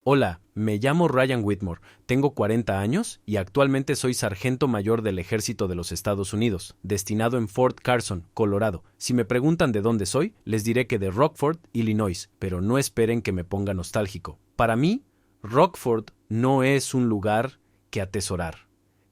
Hola, me llamo Ryan Whitmore, tengo 40 años y actualmente soy sargento mayor del Ejército de los Estados Unidos, destinado en Fort Carson, Colorado. Si me preguntan de dónde soy, les diré que de Rockford, Illinois, pero no esperen que me ponga nostálgico. Para mí, Rockford no es un lugar que atesorar.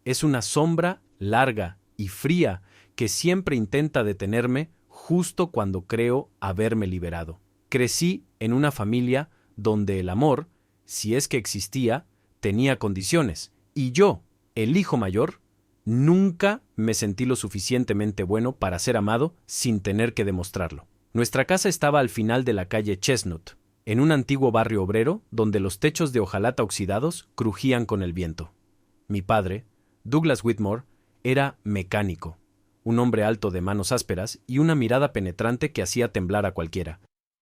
Es una sombra larga y fría que siempre intenta detenerme justo cuando creo haberme liberado. Crecí en una familia donde el amor, si es que existía, tenía condiciones, y yo, el hijo mayor, nunca me sentí lo suficientemente bueno para ser amado sin tener que demostrarlo. Nuestra casa estaba al final de la calle Chestnut, en un antiguo barrio obrero donde los techos de hojalata oxidados crujían con el viento. Mi padre, Douglas Whitmore, era mecánico, un hombre alto de manos ásperas y una mirada penetrante que hacía temblar a cualquiera.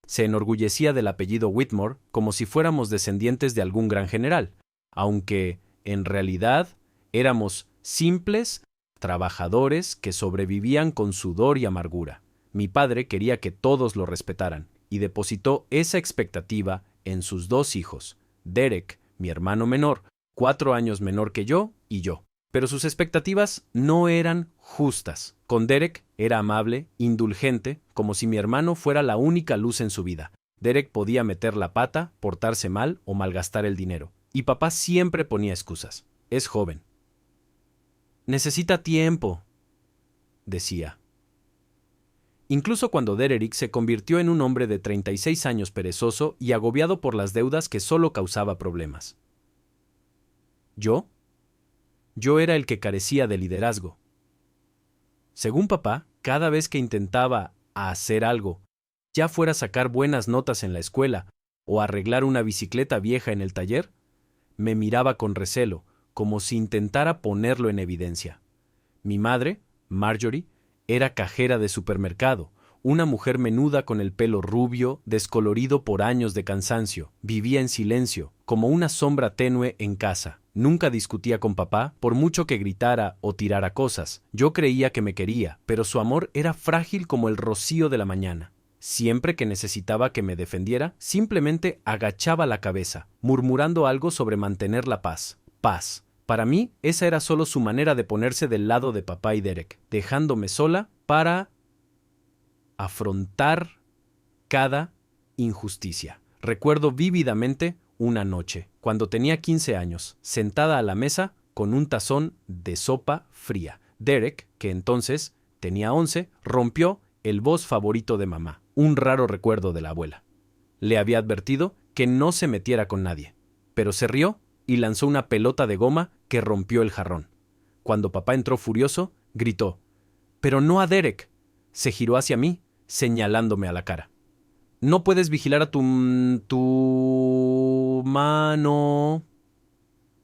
Se enorgullecía del apellido Whitmore como si fuéramos descendientes de algún gran general, aunque, en realidad, éramos simples trabajadores que sobrevivían con sudor y amargura. Mi padre quería que todos lo respetaran, y depositó esa expectativa en sus dos hijos, Derek, mi hermano menor, 4 años menor que yo, y yo. Pero sus expectativas no eran justas. Con Derek era amable, indulgente, como si mi hermano fuera la única luz en su vida. Derek podía meter la pata, portarse mal o malgastar el dinero. Y papá siempre ponía excusas. Es joven. Necesita tiempo, decía. Incluso cuando Derek se convirtió en un hombre de 36 años perezoso y agobiado por las deudas que solo causaba problemas. Yo era el que carecía de liderazgo. Según papá, cada vez que intentaba hacer algo, ya fuera sacar buenas notas en la escuela o arreglar una bicicleta vieja en el taller, me miraba con recelo, como si intentara ponerlo en evidencia. Mi madre, Marjorie, era cajera de supermercado, una mujer menuda con el pelo rubio, descolorido por años de cansancio. Vivía en silencio, como una sombra tenue en casa. Nunca discutía con papá, por mucho que gritara o tirara cosas. Yo creía que me quería, pero su amor era frágil como el rocío de la mañana. Siempre que necesitaba que me defendiera, simplemente agachaba la cabeza, murmurando algo sobre mantener la paz. Paz. Para mí, esa era solo su manera de ponerse del lado de papá y Derek, dejándome sola para afrontar cada injusticia. Recuerdo vívidamente una noche, cuando tenía 15 años, sentada a la mesa con un tazón de sopa fría. Derek, que entonces tenía 11, rompió el voz favorito de mamá, un raro recuerdo de la abuela. Le había advertido que no se metiera con nadie, pero se rió y lanzó una pelota de goma que rompió el jarrón. Cuando papá entró furioso, gritó: «¡Pero no a Derek!». Se giró hacia mí, señalándome a la cara. «No puedes vigilar a tu mano».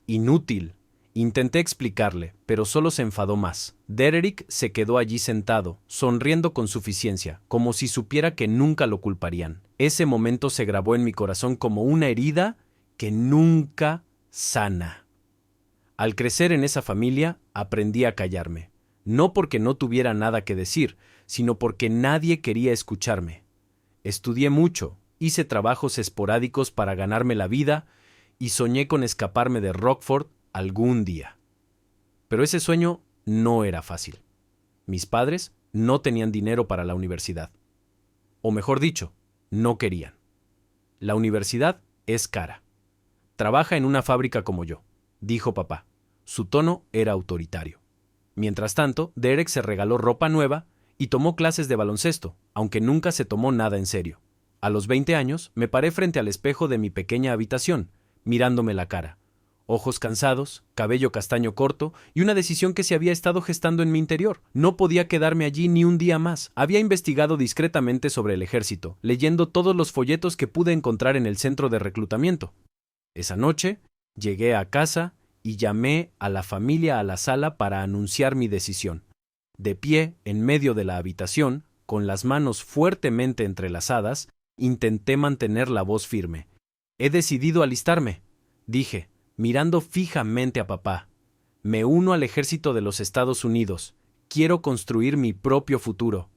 Inútil. Intenté explicarle, pero solo se enfadó más. Derek se quedó allí sentado, sonriendo con suficiencia, como si supiera que nunca lo culparían. Ese momento se grabó en mi corazón como una herida que nunca sana. Al crecer en esa familia, aprendí a callarme. No porque no tuviera nada que decir, sino porque nadie quería escucharme. Estudié mucho, hice trabajos esporádicos para ganarme la vida y soñé con escaparme de Rockford algún día. Pero ese sueño no era fácil. Mis padres no tenían dinero para la universidad. O mejor dicho, no querían. La universidad es cara. Trabaja en una fábrica como yo, dijo papá. Su tono era autoritario. Mientras tanto, Derek se regaló ropa nueva y tomó clases de baloncesto, aunque nunca se tomó nada en serio. A los 20 años, me paré frente al espejo de mi pequeña habitación, mirándome la cara. Ojos cansados, cabello castaño corto y una decisión que se había estado gestando en mi interior. No podía quedarme allí ni un día más. Había investigado discretamente sobre el ejército, leyendo todos los folletos que pude encontrar en el centro de reclutamiento. Esa noche, llegué a casa y llamé a la familia a la sala para anunciar mi decisión. De pie, en medio de la habitación, con las manos fuertemente entrelazadas, intenté mantener la voz firme. «He decidido alistarme», dije, mirando fijamente a papá. «Me uno al ejército de los Estados Unidos. Quiero construir mi propio futuro».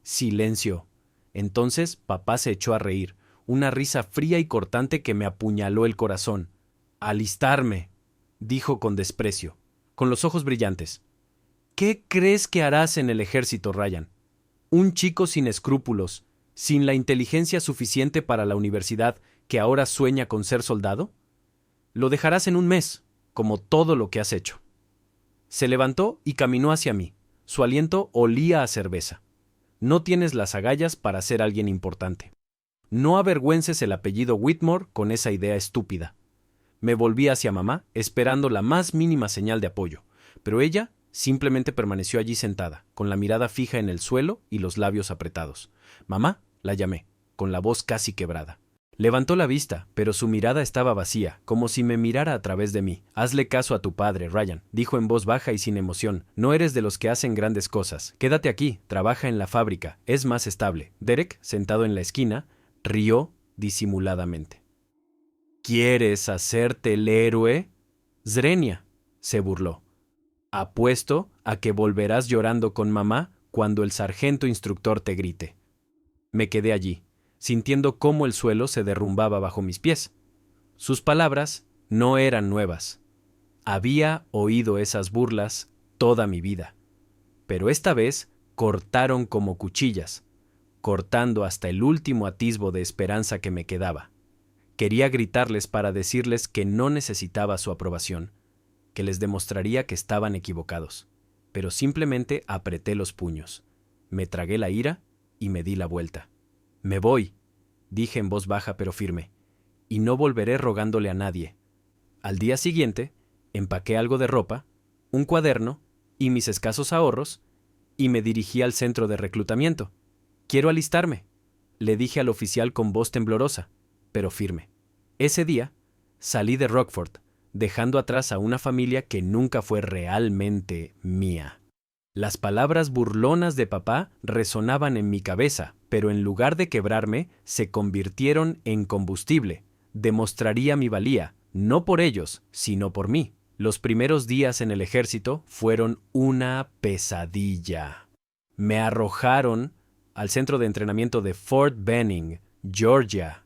Silencio. Entonces papá se echó a reír, una risa fría y cortante que me apuñaló el corazón. «Alistarme», dijo con desprecio, con los ojos brillantes. «¿Qué crees que harás en el ejército, Ryan? Un chico sin escrúpulos, sin la inteligencia suficiente para la universidad, que ahora sueña con ser soldado? Lo dejarás en un mes, como todo lo que has hecho». Se levantó y caminó hacia mí. Su aliento olía a cerveza. «No tienes las agallas para ser alguien importante. No avergüences el apellido Whitmore con esa idea estúpida». Me volví hacia mamá, esperando la más mínima señal de apoyo, pero ella simplemente permaneció allí sentada, con la mirada fija en el suelo y los labios apretados. «Mamá», la llamé, con la voz casi quebrada. Levantó la vista, pero su mirada estaba vacía, como si me mirara a través de mí. «Hazle caso a tu padre, Ryan», dijo en voz baja y sin emoción. «No eres de los que hacen grandes cosas. Quédate aquí, trabaja en la fábrica, es más estable». Derek, sentado en la esquina, rió disimuladamente. «¿Quieres hacerte el héroe?» «Zrenia», se burló. «Apuesto a que volverás llorando con mamá cuando el sargento instructor te grite». Me quedé allí, sintiendo cómo el suelo se derrumbaba bajo mis pies. Sus palabras no eran nuevas. Había oído esas burlas toda mi vida. Pero esta vez cortaron como cuchillas, cortando hasta el último atisbo de esperanza que me quedaba. Quería gritarles para decirles que no necesitaba su aprobación, que les demostraría que estaban equivocados, pero simplemente apreté los puños. Me tragué la ira y me di la vuelta. «Me voy», dije en voz baja pero firme, «y no volveré rogándole a nadie». Al día siguiente, empaqué algo de ropa, un cuaderno y mis escasos ahorros, y me dirigí al centro de reclutamiento. «Quiero alistarme», le dije al oficial con voz temblorosa, pero firme. Ese día, salí de Rockford, dejando atrás a una familia que nunca fue realmente mía. Las palabras burlonas de papá resonaban en mi cabeza, pero en lugar de quebrarme, se convirtieron en combustible. Demostraría mi valía, no por ellos, sino por mí. Los primeros días en el ejército fueron una pesadilla. Me arrojaron al centro de entrenamiento de Fort Benning, Georgia,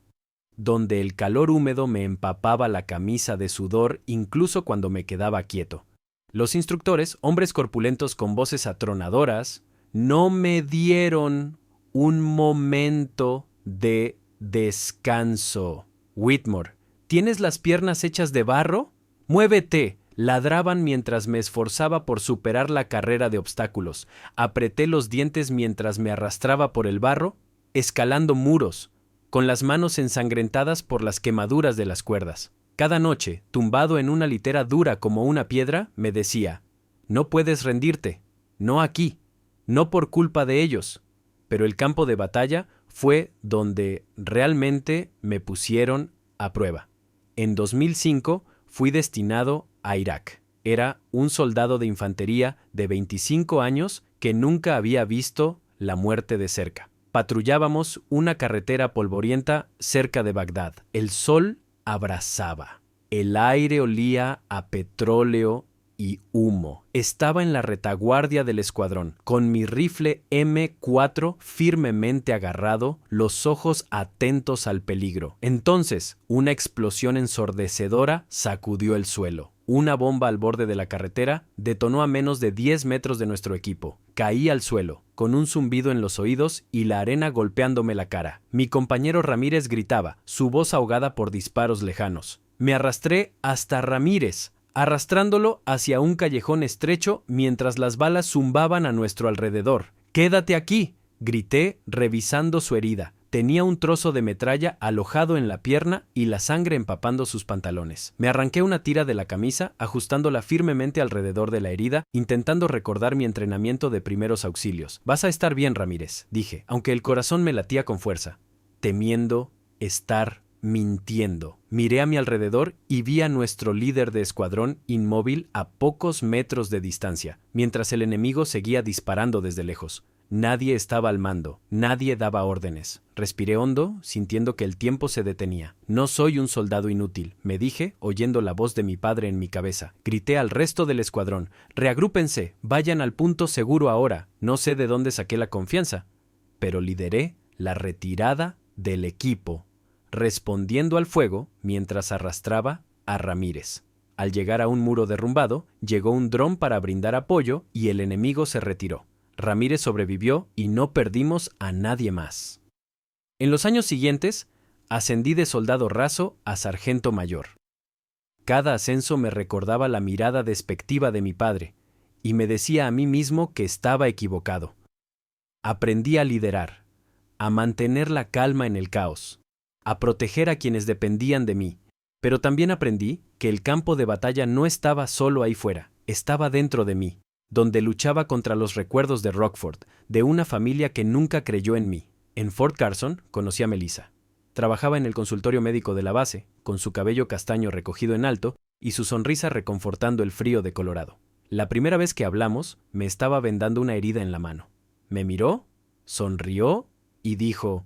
donde el calor húmedo me empapaba la camisa de sudor incluso cuando me quedaba quieto. Los instructores, hombres corpulentos con voces atronadoras, no me dieron un momento de descanso. «Whitmore, ¿tienes las piernas hechas de barro? ¡Muévete!», ladraban mientras me esforzaba por superar la carrera de obstáculos. Apreté los dientes mientras me arrastraba por el barro, escalando muros, con las manos ensangrentadas por las quemaduras de las cuerdas. Cada noche, tumbado en una litera dura como una piedra, me decía: «No puedes rendirte, no aquí, no por culpa de ellos». Pero el campo de batalla fue donde realmente me pusieron a prueba. En 2005 fui destinado a Irak. Era un soldado de infantería de 25 años que nunca había visto la muerte de cerca. Patrullábamos una carretera polvorienta cerca de Bagdad. El sol abrasaba. El aire olía a petróleo y humo. Estaba en la retaguardia del escuadrón, con mi rifle M4 firmemente agarrado, los ojos atentos al peligro. Entonces, una explosión ensordecedora sacudió el suelo. Una bomba al borde de la carretera detonó a menos de 10 metros de nuestro equipo. Caí al suelo, con un zumbido en los oídos y la arena golpeándome la cara. Mi compañero Ramírez gritaba, su voz ahogada por disparos lejanos. Me arrastré hasta Ramírez, arrastrándolo hacia un callejón estrecho mientras las balas zumbaban a nuestro alrededor. «¡Quédate aquí!», grité, revisando su herida. Tenía un trozo de metralla alojado en la pierna y la sangre empapando sus pantalones. Me arranqué una tira de la camisa, ajustándola firmemente alrededor de la herida, intentando recordar mi entrenamiento de primeros auxilios. «Vas a estar bien, Ramírez», dije, aunque el corazón me latía con fuerza, temiendo estar mintiendo. Miré a mi alrededor y vi a nuestro líder de escuadrón inmóvil a pocos metros de distancia, mientras el enemigo seguía disparando desde lejos. Nadie estaba al mando, nadie daba órdenes. Respiré hondo, sintiendo que el tiempo se detenía. «No soy un soldado inútil», me dije, oyendo la voz de mi padre en mi cabeza. Grité al resto del escuadrón: «Reagrúpense, vayan al punto seguro ahora». No sé de dónde saqué la confianza, pero lideré la retirada del equipo. respondiendo al fuego mientras arrastraba a Ramírez. Al llegar a un muro derrumbado, llegó un dron para brindar apoyo y el enemigo se retiró. Ramírez sobrevivió y no perdimos a nadie más. En los años siguientes, ascendí de soldado raso a sargento mayor. Cada ascenso me recordaba la mirada despectiva de mi padre, y me decía a mí mismo que estaba equivocado. Aprendí a liderar, a mantener la calma en el caos, a proteger a quienes dependían de mí, pero también aprendí que el campo de batalla no estaba solo ahí fuera, estaba dentro de mí, donde luchaba contra los recuerdos de Rockford, de una familia que nunca creyó en mí. En Fort Carson conocí a Melissa. Trabajaba en el consultorio médico de la base, con su cabello castaño recogido en alto y su sonrisa reconfortando el frío de Colorado. La primera vez que hablamos, me estaba vendando una herida en la mano. Me miró, sonrió y dijo: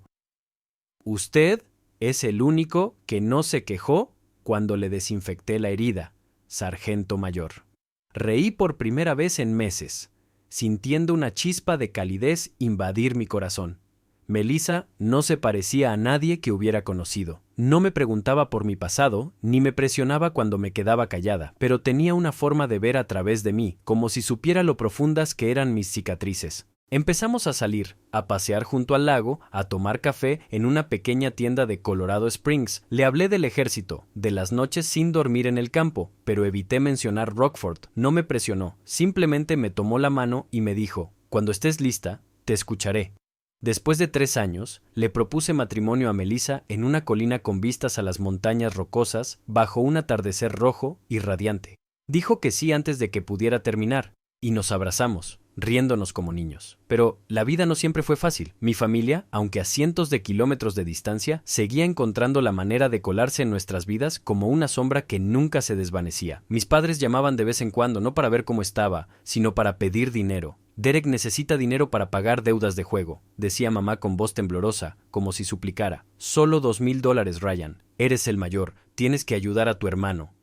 «Usted es el único que no se quejó cuando le desinfecté la herida, sargento mayor». Reí por primera vez en meses, sintiendo una chispa de calidez invadir mi corazón. Melissa no se parecía a nadie que hubiera conocido. No me preguntaba por mi pasado, ni me presionaba cuando me quedaba callada, pero tenía una forma de ver a través de mí, como si supiera lo profundas que eran mis cicatrices. Empezamos a salir, a pasear junto al lago, a tomar café en una pequeña tienda de Colorado Springs. Le hablé del ejército, de las noches sin dormir en el campo, pero evité mencionar Rockford. No me presionó, simplemente me tomó la mano y me dijo: «Cuando estés lista, te escucharé». Después de 3 años, le propuse matrimonio a Melissa en una colina con vistas a las montañas rocosas bajo un atardecer rojo y radiante. Dijo que sí antes de que pudiera terminar, y nos abrazamos, riéndonos como niños. Pero la vida no siempre fue fácil. Mi familia, aunque a cientos de kilómetros de distancia, seguía encontrando la manera de colarse en nuestras vidas como una sombra que nunca se desvanecía. Mis padres llamaban de vez en cuando, no para ver cómo estaba, sino para pedir dinero. «Derek necesita dinero para pagar deudas de juego», decía mamá con voz temblorosa, como si suplicara. «Solo $2,000, Ryan. Eres el mayor. Tienes que ayudar a tu hermano».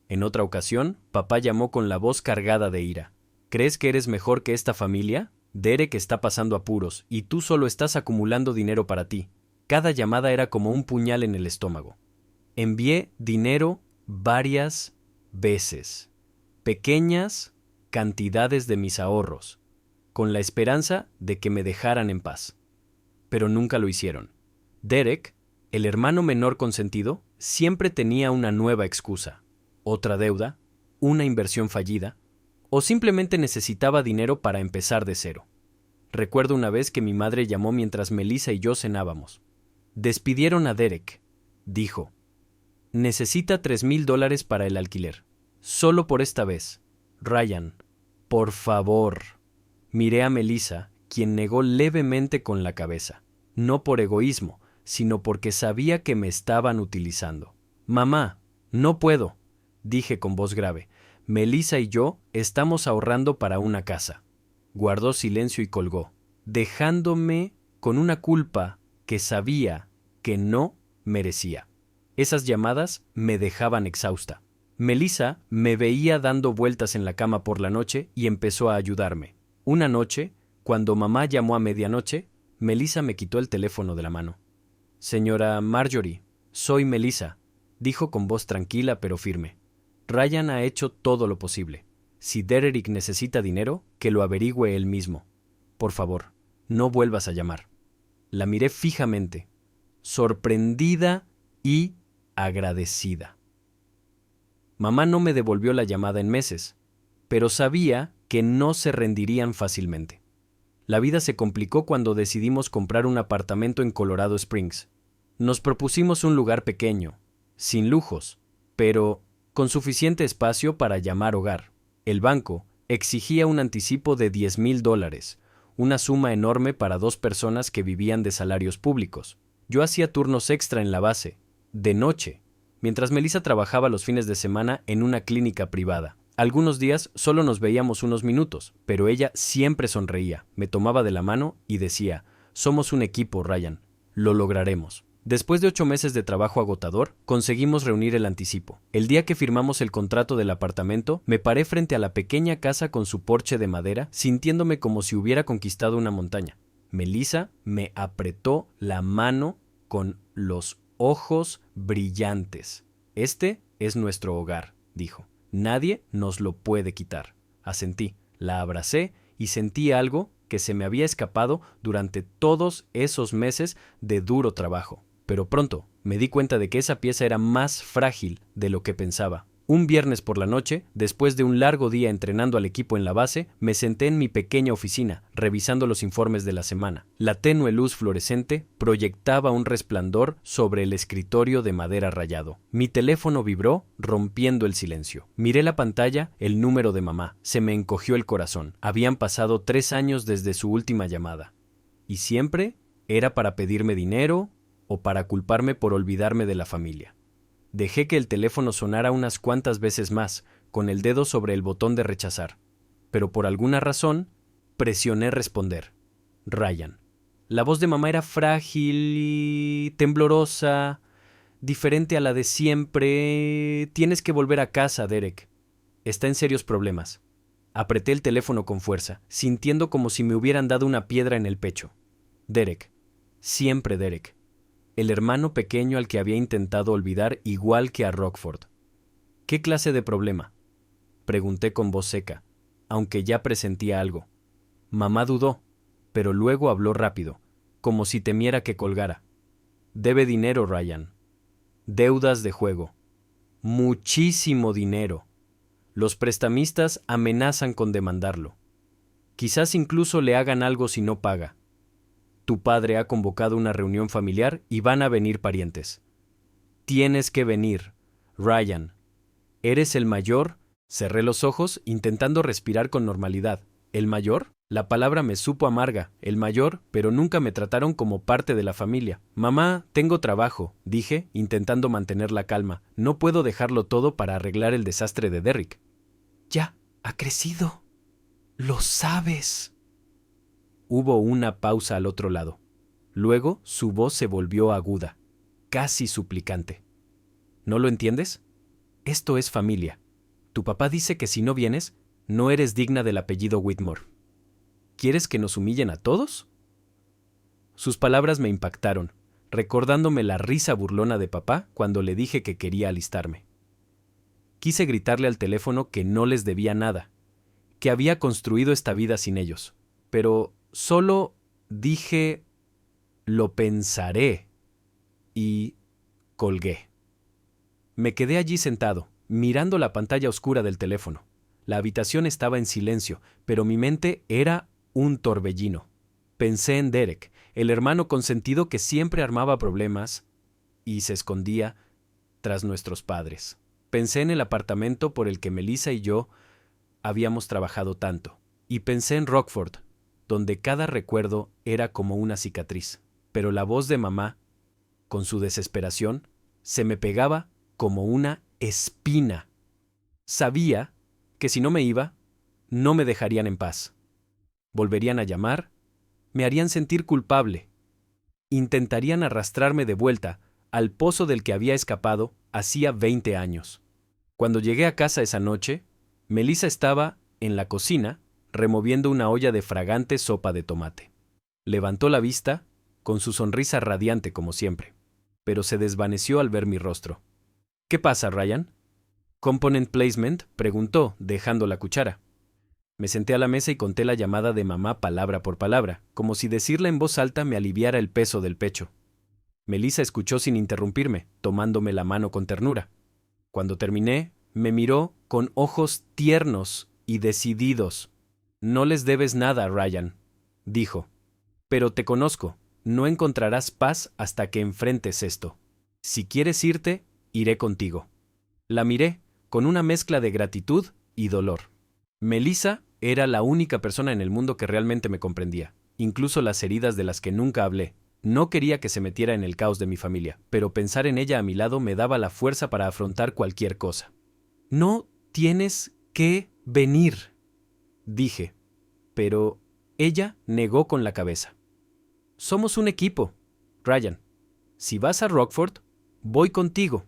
En otra ocasión, papá llamó con la voz cargada de ira. «¿Crees que eres mejor que esta familia? Derek está pasando apuros, y tú solo estás acumulando dinero para ti». Cada llamada era como un puñal en el estómago. Envié dinero varias veces. Pequeñas cantidades de mis ahorros, con la esperanza de que me dejaran en paz. Pero nunca lo hicieron. Derek, el hermano menor consentido, siempre tenía una nueva excusa. Otra deuda, una inversión fallida, o simplemente necesitaba dinero para empezar de cero. Recuerdo una vez que mi madre llamó mientras Melissa y yo cenábamos. «Despidieron a Derek», dijo. «Necesita $3,000 para el alquiler. Solo por esta vez. Ryan, por favor». Miré a Melissa, quien negó levemente con la cabeza, no por egoísmo, sino porque sabía que me estaban utilizando. «Mamá, no puedo», dije con voz grave. «Melissa y yo estamos ahorrando para una casa». Guardó silencio y colgó, dejándome con una culpa que sabía que no merecía. Esas llamadas me dejaban exhausta. Melissa me veía dando vueltas en la cama por la noche y empezó a ayudarme. Una noche, cuando mamá llamó a medianoche, Melissa me quitó el teléfono de la mano. «Señora Marjorie, soy Melissa», dijo con voz tranquila pero firme. «Ryan ha hecho todo lo posible. Si Derek necesita dinero, que lo averigüe él mismo. Por favor, no vuelvas a llamar». La miré fijamente, sorprendida y agradecida. Mamá no me devolvió la llamada en meses, pero sabía que no se rendirían fácilmente. La vida se complicó cuando decidimos comprar un apartamento en Colorado Springs. Nos propusimos un lugar pequeño, sin lujos, pero con suficiente espacio para llamar hogar. El banco exigía un anticipo de $10,000, una suma enorme para 2 personas que vivían de salarios públicos. Yo hacía turnos extra en la base, de noche, mientras Melissa trabajaba los fines de semana en una clínica privada. Algunos días solo nos veíamos unos minutos, pero ella siempre sonreía, me tomaba de la mano y decía: «Somos un equipo, Ryan. Lo lograremos». Después de 8 meses de trabajo agotador, conseguimos reunir el anticipo. El día que firmamos el contrato del apartamento, me paré frente a la pequeña casa con su porche de madera, sintiéndome como si hubiera conquistado una montaña. Melissa me apretó la mano con los ojos brillantes. Este es nuestro hogar, dijo. Nadie nos lo puede quitar. Asentí, la abracé y sentí algo que se me había escapado durante todos esos meses de duro trabajo. Pero pronto me di cuenta de que esa pieza era más frágil de lo que pensaba. Un viernes por la noche, después de un largo día entrenando al equipo en la base, me senté en mi pequeña oficina, revisando los informes de la semana. La tenue luz fluorescente proyectaba un resplandor sobre el escritorio de madera rayado. Mi teléfono vibró, rompiendo el silencio. Miré la pantalla, el número de mamá. Se me encogió el corazón. Habían pasado 3 años desde su última llamada. Y siempre era para pedirme dinero o para culparme por olvidarme de la familia. Dejé que el teléfono sonara unas cuantas veces más, con el dedo sobre el botón de rechazar. Pero por alguna razón, presioné responder. Ryan. La voz de mamá era frágil y temblorosa, diferente a la de siempre. Tienes que volver a casa, Derek. Está en serios problemas. Apreté el teléfono con fuerza, sintiendo como si me hubieran dado una piedra en el pecho. Derek. Siempre Derek. El hermano pequeño al que había intentado olvidar igual que a Rockford. ¿Qué clase de problema? Pregunté con voz seca, aunque ya presentía algo. Mamá dudó, pero luego habló rápido, como si temiera que colgara. Debe dinero, Ryan. Deudas de juego. Muchísimo dinero. Los prestamistas amenazan con demandarlo. Quizás incluso le hagan algo si no paga. Tu padre ha convocado una reunión familiar y van a venir parientes. Tienes que venir, Ryan. ¿Eres el mayor? Cerré los ojos, intentando respirar con normalidad. ¿El mayor? La palabra me supo amarga. El mayor, pero nunca me trataron como parte de la familia. Mamá, tengo trabajo, dije, intentando mantener la calma. No puedo dejarlo todo para arreglar el desastre de Derrick. Ya, ha crecido. Lo sabes. Hubo una pausa al otro lado. Luego su voz se volvió aguda, casi suplicante. ¿No lo entiendes? Esto es familia. Tu papá dice que si no vienes, no eres digna del apellido Whitmore. ¿Quieres que nos humillen a todos? Sus palabras me impactaron, recordándome la risa burlona de papá cuando le dije que quería alistarme. Quise gritarle al teléfono que no les debía nada, que había construido esta vida sin ellos, pero solo dije, lo pensaré, y colgué. Me quedé allí sentado, mirando la pantalla oscura del teléfono. La habitación estaba en silencio, pero mi mente era un torbellino. Pensé en Derek, el hermano consentido que siempre armaba problemas y se escondía tras nuestros padres. Pensé en el apartamento por el que Melissa y yo habíamos trabajado tanto. Y pensé en Rockford, donde cada recuerdo era como una cicatriz. Pero la voz de mamá, con su desesperación, se me pegaba como una espina. Sabía que si no me iba, no me dejarían en paz. Volverían a llamar, me harían sentir culpable. Intentarían arrastrarme de vuelta al pozo del que había escapado hacía 20 años. Cuando llegué a casa esa noche, Melissa estaba en la cocina removiendo una olla de fragante sopa de tomate. Levantó la vista, con su sonrisa radiante como siempre, pero se desvaneció al ver mi rostro. ¿Qué pasa, Ryan? ¿Component Placement? Preguntó, dejando la cuchara. Me senté a la mesa y conté la llamada de mamá palabra por palabra, como si decirla en voz alta me aliviara el peso del pecho. Melissa escuchó sin interrumpirme, tomándome la mano con ternura. Cuando terminé, me miró con ojos tiernos y decididos. No les debes nada, Ryan, dijo. Pero te conozco, no encontrarás paz hasta que enfrentes esto. Si quieres irte, iré contigo. La miré, con una mezcla de gratitud y dolor. Melissa era la única persona en el mundo que realmente me comprendía, incluso las heridas de las que nunca hablé. No quería que se metiera en el caos de mi familia, pero pensar en ella a mi lado me daba la fuerza para afrontar cualquier cosa. No tienes que venir, dije, pero ella negó con la cabeza. Somos un equipo, Ryan. Si vas a Rockford, voy contigo.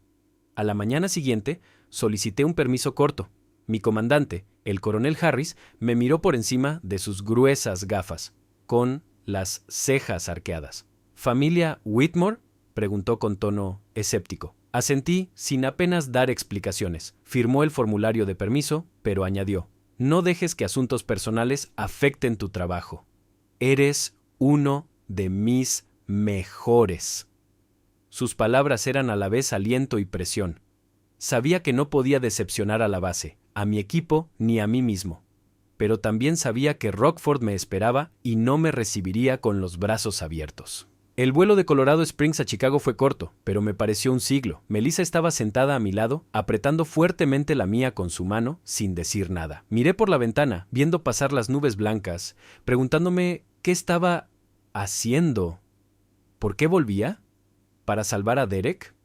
A la mañana siguiente, solicité un permiso corto. Mi comandante, el coronel Harris, me miró por encima de sus gruesas gafas, con las cejas arqueadas. ¿Familia Whitmore? preguntó con tono escéptico. Asentí sin apenas dar explicaciones. Firmó el formulario de permiso, pero añadió: no dejes que asuntos personales afecten tu trabajo. Eres uno de mis mejores. Sus palabras eran a la vez aliento y presión. Sabía que no podía decepcionar a la base, a mi equipo ni a mí mismo. Pero también sabía que Rockford me esperaba y no me recibiría con los brazos abiertos. El vuelo de Colorado Springs a Chicago fue corto, pero me pareció un siglo. Melissa estaba sentada a mi lado, apretando fuertemente la mía con su mano, sin decir nada. Miré por la ventana, viendo pasar las nubes blancas, preguntándome qué estaba haciendo. ¿Por qué volvía? ¿Para salvar a Derek?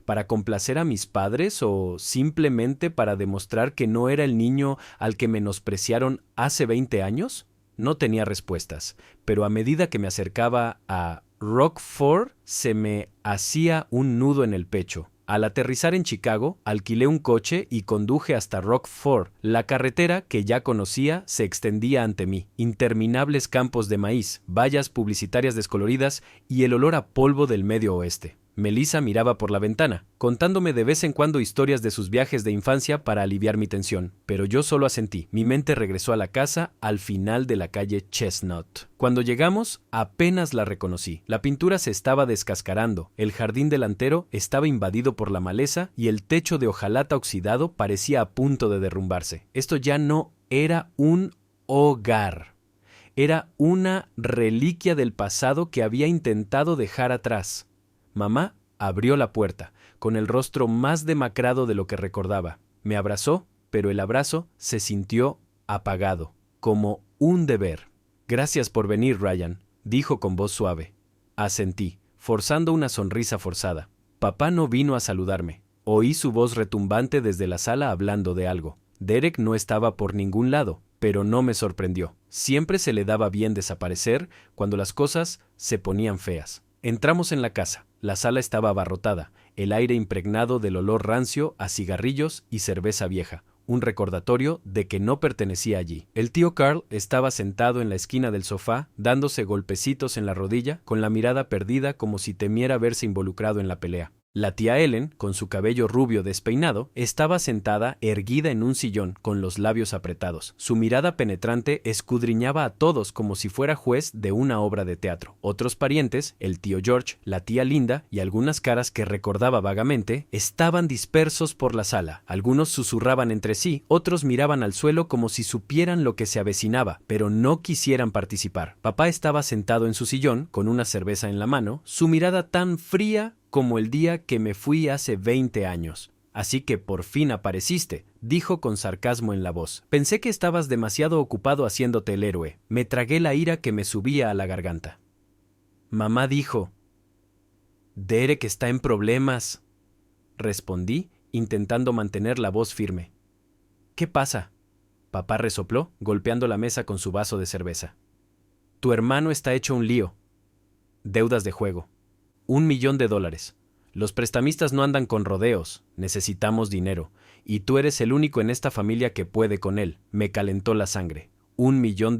¿Para complacer a mis padres o simplemente para demostrar que no era el niño al que menospreciaron hace 20 años? No tenía respuestas, pero a medida que me acercaba a Rockford se me hacía un nudo en el pecho. Al aterrizar en Chicago, alquilé un coche y conduje hasta Rockford. La carretera, que ya conocía, se extendía ante mí. Interminables campos de maíz, vallas publicitarias descoloridas y el olor a polvo del Medio Oeste. Melissa miraba por la ventana, contándome de vez en cuando historias de sus viajes de infancia para aliviar mi tensión, pero yo solo asentí. Mi mente regresó a la casa al final de la calle Chestnut. Cuando llegamos, apenas la reconocí. La pintura se estaba descascarando, el jardín delantero estaba invadido por la maleza y el techo de hojalata oxidado parecía a punto de derrumbarse. Esto ya no era un hogar. Era una reliquia del pasado que había intentado dejar atrás. Mamá abrió la puerta, con el rostro más demacrado de lo que recordaba. Me abrazó, pero el abrazo se sintió apagado, como un deber. Gracias por venir, Ryan, dijo con voz suave. Asentí, forzando una sonrisa forzada. Papá no vino a saludarme. Oí su voz retumbante desde la sala hablando de algo. Derek no estaba por ningún lado, pero no me sorprendió. Siempre se le daba bien desaparecer cuando las cosas se ponían feas. Entramos en la casa. La sala estaba abarrotada, el aire impregnado del olor rancio a cigarrillos y cerveza vieja, un recordatorio de que no pertenecía allí. El tío Carl estaba sentado en la esquina del sofá, dándose golpecitos en la rodilla, con la mirada perdida como si temiera verse involucrado en la pelea. La tía Ellen, con su cabello rubio despeinado, estaba sentada erguida en un sillón con los labios apretados. Su mirada penetrante escudriñaba a todos como si fuera juez de una obra de teatro. Otros parientes, el tío George, la tía Linda y algunas caras que recordaba vagamente, estaban dispersos por la sala. Algunos susurraban entre sí, otros miraban al suelo como si supieran lo que se avecinaba, pero no quisieran participar. Papá estaba sentado en su sillón, con una cerveza en la mano, su mirada tan fría como el día que me fui hace 20 años. Así que por fin apareciste, dijo con sarcasmo en la voz. Pensé que estabas demasiado ocupado haciéndote el héroe. Me tragué la ira que me subía a la garganta. Mamá dijo: Derek está en problemas. Respondí, intentando mantener la voz firme. ¿Qué pasa? Papá resopló, golpeando la mesa con su vaso de cerveza. Tu hermano está hecho un lío. Deudas de juego. $1 millón. Los prestamistas no andan con rodeos, necesitamos dinero, y tú eres el único en esta familia que puede con él. Me calentó la sangre. $1 millón.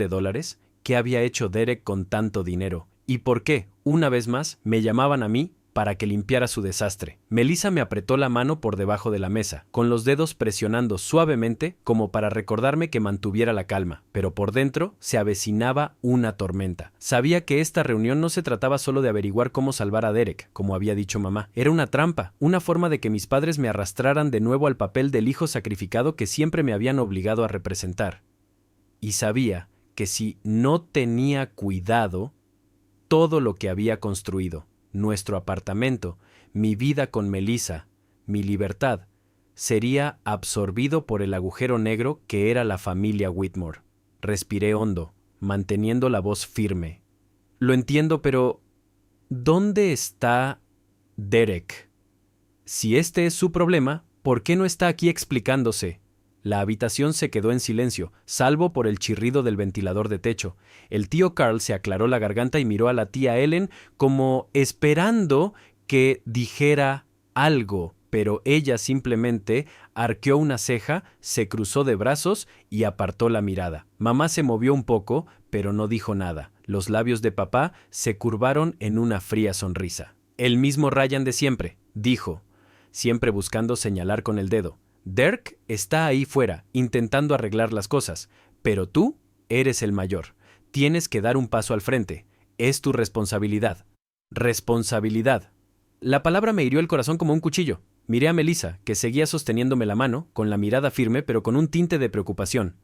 ¿Qué había hecho Derek con tanto dinero? ¿Y por qué, una vez más, me llamaban a mí para que limpiara su desastre? Melissa me apretó la mano por debajo de la mesa, con los dedos presionando suavemente como para recordarme que mantuviera la calma, pero por dentro se avecinaba una tormenta. Sabía que esta reunión no se trataba solo de averiguar cómo salvar a Derek, como había dicho mamá. Era una trampa, una forma de que mis padres me arrastraran de nuevo al papel del hijo sacrificado que siempre me habían obligado a representar. Y sabía que si no tenía cuidado, todo lo que había construido, nuestro apartamento, mi vida con Melissa, mi libertad, sería absorbido por el agujero negro que era la familia Whitmore. Respiré hondo, manteniendo la voz firme. Lo entiendo, pero ¿dónde está Derek? Si este es su problema, ¿por qué no está aquí explicándose? La habitación se quedó en silencio, salvo por el chirrido del ventilador de techo. El tío Carl se aclaró la garganta y miró a la tía Ellen como esperando que dijera algo, pero ella simplemente arqueó una ceja, se cruzó de brazos y apartó la mirada. Mamá se movió un poco, pero no dijo nada. Los labios de papá se curvaron en una fría sonrisa. El mismo Ryan de siempre, dijo, siempre buscando señalar con el dedo. Derek está ahí fuera, intentando arreglar las cosas, pero tú eres el mayor. Tienes que dar un paso al frente. Es tu responsabilidad. Responsabilidad. La palabra me hirió el corazón como un cuchillo. Miré a Melissa, que seguía sosteniéndome la mano, con la mirada firme, pero con un tinte de preocupación.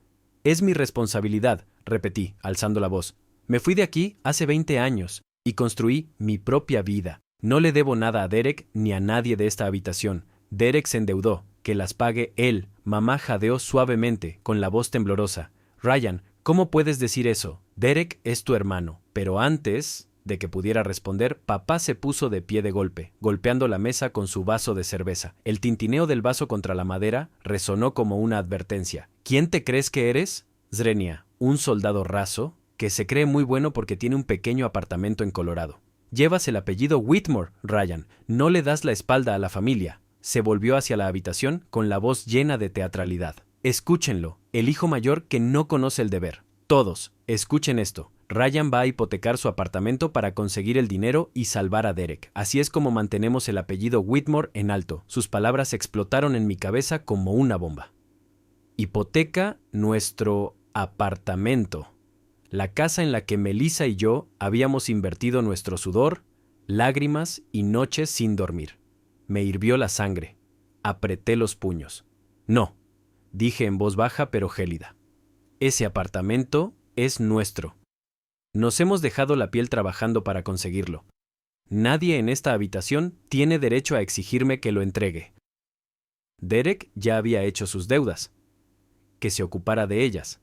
Es mi responsabilidad, repetí, alzando la voz. Me fui de aquí hace 20 años y construí mi propia vida. No le debo nada a Derek ni a nadie de esta habitación. Derek se endeudó. Que las pague él. Mamá jadeó suavemente, con la voz temblorosa. Ryan, ¿cómo puedes decir eso? Derek es tu hermano. Pero antes de que pudiera responder, papá se puso de pie de golpe, golpeando la mesa con su vaso de cerveza. El tintineo del vaso contra la madera resonó como una advertencia. ¿Quién te crees que eres? Zrenia, un soldado raso que se cree muy bueno porque tiene un pequeño apartamento en Colorado. Llevas el apellido Whitmore, Ryan. No le das la espalda a la familia. Se volvió hacia la habitación con la voz llena de teatralidad. Escúchenlo, el hijo mayor que no conoce el deber. Todos, escuchen esto. Ryan va a hipotecar su apartamento para conseguir el dinero y salvar a Derek. Así es como mantenemos el apellido Whitmore en alto. Sus palabras explotaron en mi cabeza como una bomba. Hipoteca nuestro apartamento. La casa en la que Melissa y yo habíamos invertido nuestro sudor, lágrimas y noches sin dormir. Me hirvió la sangre. Apreté los puños. No, dije en voz baja pero gélida. Ese apartamento es nuestro. Nos hemos dejado la piel trabajando para conseguirlo. Nadie en esta habitación tiene derecho a exigirme que lo entregue. Derek ya había hecho sus deudas. Que se ocupara de ellas.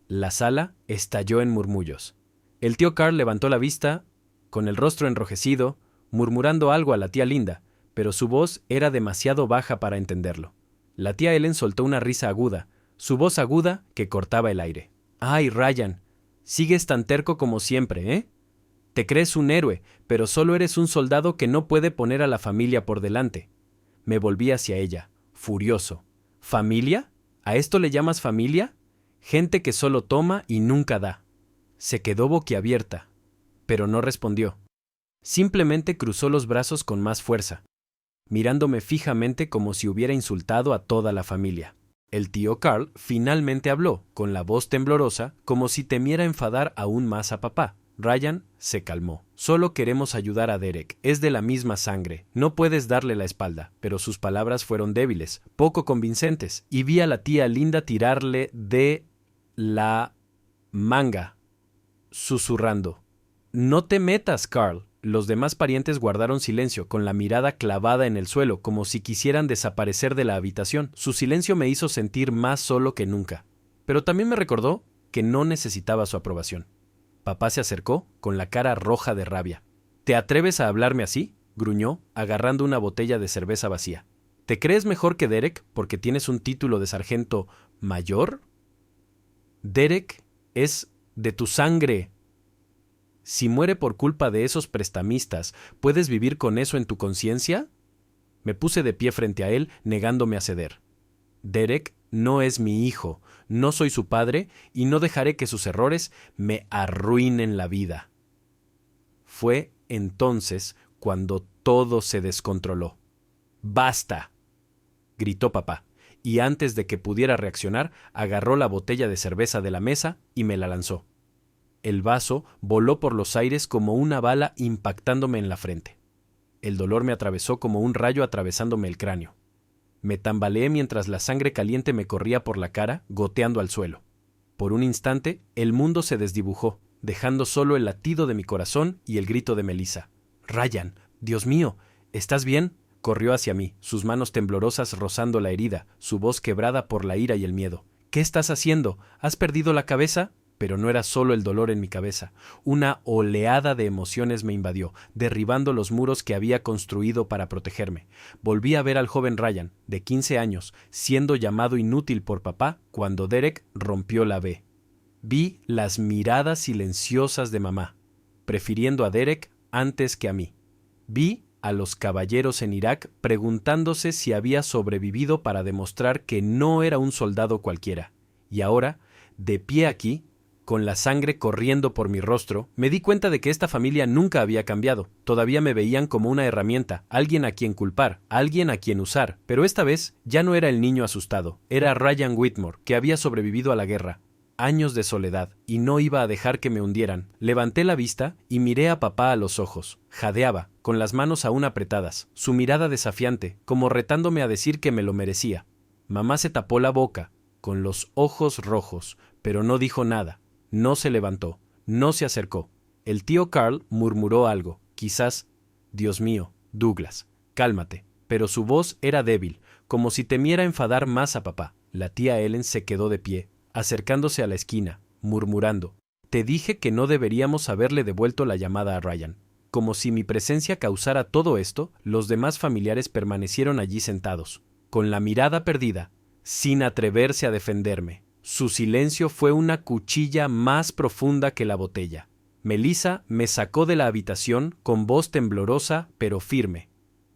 La sala estalló en murmullos. El tío Carl levantó la vista, con el rostro enrojecido, murmurando algo a la tía Linda, pero su voz era demasiado baja para entenderlo. La tía Ellen soltó una risa aguda, su voz aguda que cortaba el aire. ¡Ay, Ryan! Sigues tan terco como siempre, ¿eh? Te crees un héroe, pero solo eres un soldado que no puede poner a la familia por delante. Me volví hacia ella, furioso. ¿Familia? ¿A esto le llamas familia? Gente que solo toma y nunca da. Se quedó boquiabierta, pero no respondió. Simplemente cruzó los brazos con más fuerza, mirándome fijamente como si hubiera insultado a toda la familia. El tío Carl finalmente habló, con la voz temblorosa, como si temiera enfadar aún más a papá. Ryan se calmó. Solo queremos ayudar a Derek. Es de la misma sangre. No puedes darle la espalda. Pero sus palabras fueron débiles, poco convincentes, y vi a la tía Linda tirarle de la manga, susurrando. No te metas, Carl. Los demás parientes guardaron silencio, con la mirada clavada en el suelo, como si quisieran desaparecer de la habitación. Su silencio me hizo sentir más solo que nunca. Pero también me recordó que no necesitaba su aprobación. Papá se acercó, con la cara roja de rabia. ¿Te atreves a hablarme así?, gruñó, agarrando una botella de cerveza vacía. ¿Te crees mejor que Derek porque tienes un título de sargento mayor? Derek es de tu sangre. Si muere por culpa de esos prestamistas, ¿puedes vivir con eso en tu conciencia? Me puse de pie frente a él, negándome a ceder. Derek no es mi hijo, no soy su padre y no dejaré que sus errores me arruinen la vida. Fue entonces cuando todo se descontroló. ¡Basta!, gritó papá, y antes de que pudiera reaccionar, agarró la botella de cerveza de la mesa y me la lanzó. El vaso voló por los aires como una bala impactándome en la frente. El dolor me atravesó como un rayo atravesándome el cráneo. Me tambaleé mientras la sangre caliente me corría por la cara, goteando al suelo. Por un instante, el mundo se desdibujó, dejando solo el latido de mi corazón y el grito de Melissa. «Ryan, Dios mío, ¿estás bien?». Corrió hacia mí, sus manos temblorosas rozando la herida, su voz quebrada por la ira y el miedo. «¿Qué estás haciendo? ¿Has perdido la cabeza?». Pero no era solo el dolor en mi cabeza. Una oleada de emociones me invadió, derribando los muros que había construido para protegerme. Volví a ver al joven Ryan, de 15 años, siendo llamado inútil por papá cuando Derek rompió la B. Vi las miradas silenciosas de mamá, prefiriendo a Derek antes que a mí. Vi a los caballeros en Irak preguntándose si había sobrevivido para demostrar que no era un soldado cualquiera. Y ahora, de pie aquí, con la sangre corriendo por mi rostro, me di cuenta de que esta familia nunca había cambiado. Todavía me veían como una herramienta, alguien a quien culpar, alguien a quien usar. Pero esta vez ya no era el niño asustado, era Ryan Whitmore, que había sobrevivido a la guerra. Años de soledad, y no iba a dejar que me hundieran. Levanté la vista y miré a papá a los ojos. Jadeaba, con las manos aún apretadas, su mirada desafiante, como retándome a decir que me lo merecía. Mamá se tapó la boca, con los ojos rojos, pero no dijo nada. No se levantó, no se acercó. El tío Carl murmuró algo, quizás, Dios mío, Douglas, cálmate, pero su voz era débil, como si temiera enfadar más a papá. La tía Ellen se quedó de pie, acercándose a la esquina, murmurando, te dije que no deberíamos haberle devuelto la llamada a Ryan. Como si mi presencia causara todo esto, los demás familiares permanecieron allí sentados, con la mirada perdida, sin atreverse a defenderme. Su silencio fue una cuchilla más profunda que la botella. Melissa me sacó de la habitación con voz temblorosa pero firme.